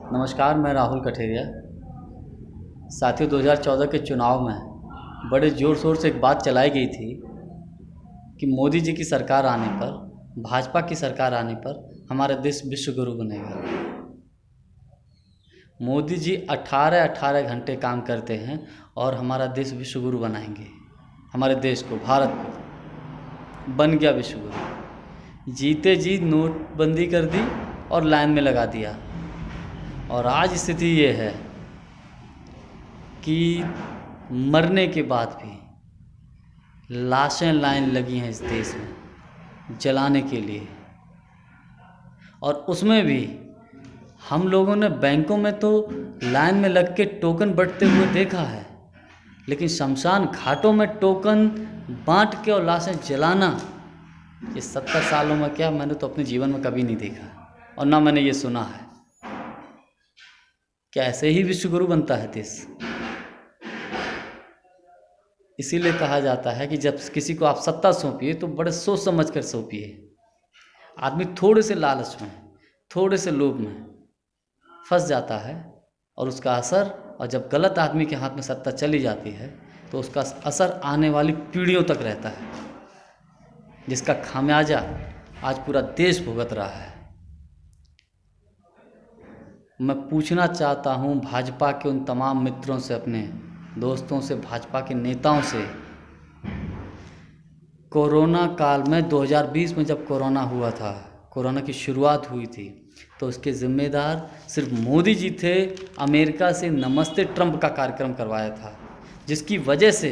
नमस्कार, मैं राहुल कठेरिया। साथियों, 2014 के चुनाव में बड़े ज़ोर शोर से एक बात चलाई गई थी कि मोदी जी की सरकार आने पर, भाजपा की सरकार आने पर हमारा देश विश्व गुरु बनेगा। मोदी जी 18 घंटे काम करते हैं और हमारा देश विश्व गुरु बनाएंगे। हमारे देश को, भारत को बन गया विश्व गुरु। जीते जी नोटबंदी कर दी और लाइन में लगा दिया। और आज स्थिति ये है कि मरने के बाद भी लाशें लाइन लगी हैं इस देश में जलाने के लिए। और उसमें भी हम लोगों ने बैंकों में तो लाइन में लग के टोकन बंटते हुए देखा है, लेकिन शमशान घाटों में टोकन बांट के और लाशें जलाना, ये 70 सालों में क्या मैंने तो अपने जीवन में कभी नहीं देखा और ना मैंने ये सुना है। क्या ऐसे ही विश्व गुरु बनता है देश? इसीलिए कहा जाता है कि जब किसी को आप सत्ता सौंपिए तो बड़े सोच समझ कर सौंपिए। आदमी थोड़े से लालच में, थोड़े से लोभ में फंस जाता है और उसका असर, और जब गलत आदमी के हाथ में सत्ता चली जाती है तो उसका असर आने वाली पीढ़ियों तक रहता है, जिसका खामियाजा आज पूरा देश भुगत रहा है। मैं पूछना चाहता हूं भाजपा के उन तमाम मित्रों से, अपने दोस्तों से, भाजपा के नेताओं से, कोरोना काल में 2020 में जब कोरोना हुआ था, कोरोना की शुरुआत हुई थी, तो उसके ज़िम्मेदार सिर्फ मोदी जी थे। अमेरिका से नमस्ते ट्रंप का कार्यक्रम करवाया था, जिसकी वजह से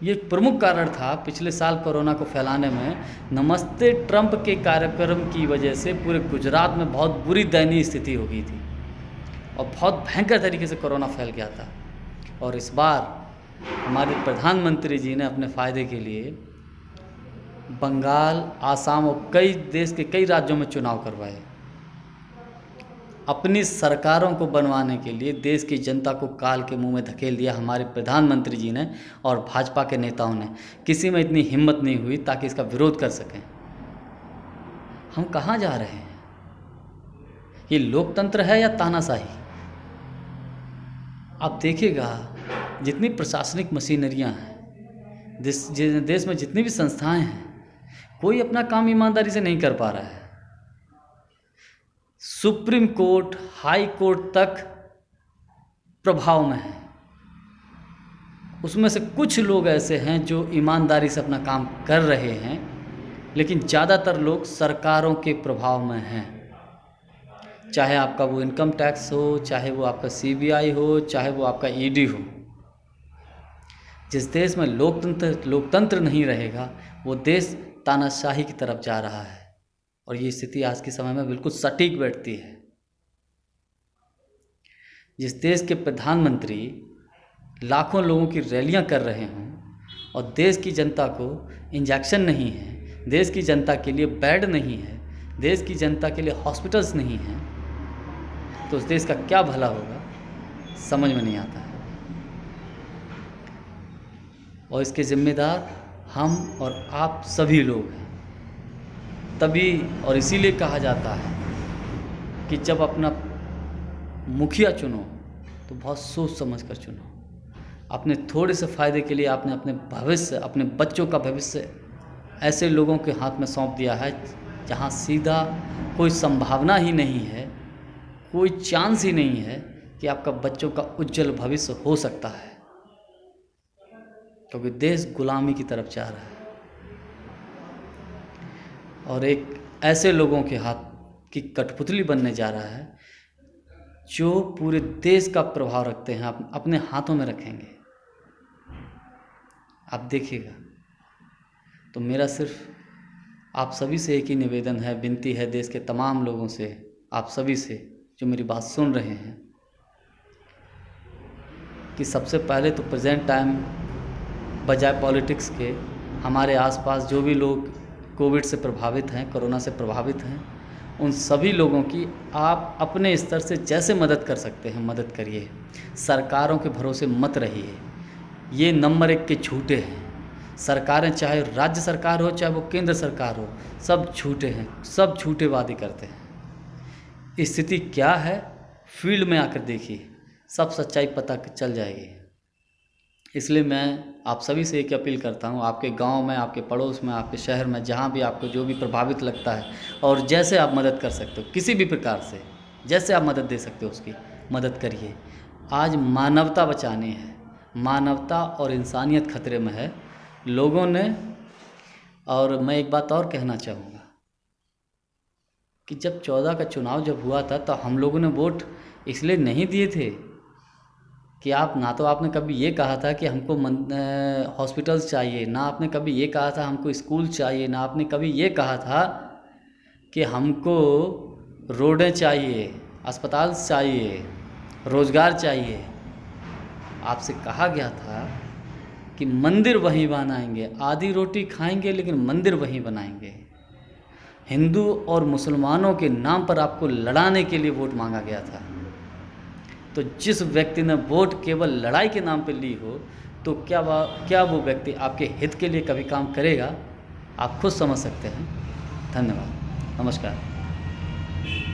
ये प्रमुख कारण था पिछले साल कोरोना को फैलाने में। नमस्ते ट्रंप के कार्यक्रम की वजह से पूरे गुजरात में बहुत बुरी दयनीय स्थिति हो गई थी और बहुत भयंकर तरीके से कोरोना फैल गया था। और इस बार हमारे प्रधानमंत्री जी ने अपने फ़ायदे के लिए बंगाल, आसाम और देश के कई राज्यों में चुनाव करवाए। अपनी सरकारों को बनवाने के लिए देश की जनता को काल के मुंह में धकेल दिया हमारे प्रधानमंत्री जी ने और भाजपा के नेताओं ने। किसी में इतनी हिम्मत नहीं हुई ताकि इसका विरोध कर सकें। हम कहाँ जा रहे हैं? ये लोकतंत्र है या तानाशाही? आप देखिएगा, जितनी प्रशासनिक मशीनरियां हैं, देश में जितनी भी संस्थाएं हैं, कोई अपना काम ईमानदारी से नहीं कर पा रहा है। सुप्रीम कोर्ट, हाई कोर्ट तक प्रभाव में है। उसमें से कुछ लोग ऐसे हैं जो ईमानदारी से अपना काम कर रहे हैं, लेकिन ज़्यादातर लोग सरकारों के प्रभाव में हैं। चाहे आपका वो इनकम टैक्स हो, चाहे वो आपका सीबीआई हो, चाहे वो आपका ईडी हो। जिस देश में लोकतंत्र नहीं रहेगा, वो देश तानाशाही की तरफ जा रहा है। और ये स्थिति आज के समय में बिल्कुल सटीक बैठती है। जिस देश के प्रधानमंत्री लाखों लोगों की रैलियां कर रहे हों और देश की जनता को इंजेक्शन नहीं है, देश की जनता के लिए बेड नहीं है, देश की जनता के लिए हॉस्पिटल्स नहीं हैं, तो उस देश का क्या भला होगा, समझ में नहीं आता है। और इसके जिम्मेदार हम और आप सभी लोग हैं। तभी और इसीलिए कहा जाता है कि जब अपना मुखिया चुनो तो बहुत सोच समझ कर चुनो। अपने थोड़े से फ़ायदे के लिए आपने अपने भविष्य, अपने बच्चों का भविष्य ऐसे लोगों के हाथ में सौंप दिया है जहां सीधा कोई संभावना ही नहीं है, कोई चांस ही नहीं है कि आपका बच्चों का उज्जवल भविष्य हो सकता है, क्योंकि देश गुलामी की तरफ जा रहा है और एक ऐसे लोगों के हाथ की कठपुतली बनने जा रहा है जो पूरे देश का प्रभाव रखते हैं, अपने हाथों में रखेंगे। आप देखिएगा। तो मेरा सिर्फ आप सभी से एक ही निवेदन है, विनती है, देश के तमाम लोगों से, आप सभी से जो मेरी बात सुन रहे हैं, कि सबसे पहले तो प्रेजेंट टाइम बजाय पॉलिटिक्स के हमारे आसपास जो भी लोग कोविड से प्रभावित हैं, कोरोना से प्रभावित हैं, उन सभी लोगों की आप अपने स्तर से जैसे मदद कर सकते हैं मदद करिए। सरकारों के भरोसे मत रहिए। ये नंबर 1 के झूठे हैं। सरकारें, चाहे राज्य सरकार हो चाहे वो केंद्र सरकार हो, सब झूठे हैं, सब झूठे वादे करते हैं। स्थिति क्या है फील्ड में आकर देखिए, सब सच्चाई पता चल जाएगी। इसलिए मैं आप सभी से एक अपील करता हूँ, आपके गांव में, आपके पड़ोस में, आपके शहर में, जहाँ भी आपको जो भी प्रभावित लगता है और जैसे आप मदद कर सकते हो, किसी भी प्रकार से जैसे आप मदद दे सकते हो उसकी मदद करिए। आज मानवता बचानी है, मानवता और इंसानियत खतरे में है लोगों ने। और मैं एक बात और कहना चाहूँगा कि जब 14 का चुनाव जब हुआ था तो हम लोगों ने वोट इसलिए नहीं दिए थे कि आप, ना तो आपने कभी ये कहा था कि हमको हॉस्पिटल्स चाहिए, ना आपने कभी ये कहा था हमको स्कूल चाहिए, ना आपने कभी ये कहा था कि हमको रोडें चाहिए, अस्पताल चाहिए, रोज़गार चाहिए। आपसे कहा गया था कि मंदिर वहीं बनाएंगे, आधी रोटी खाएंगे लेकिन मंदिर वहीं बनाएंगे। हिंदू और मुसलमानों के नाम पर आपको लड़ाने के लिए वोट मांगा गया था। तो जिस व्यक्ति ने वोट केवल लड़ाई के नाम पर ली हो, तो क्या वो व्यक्ति आपके हित के लिए कभी काम करेगा? आप खुद समझ सकते हैं। धन्यवाद, नमस्कार।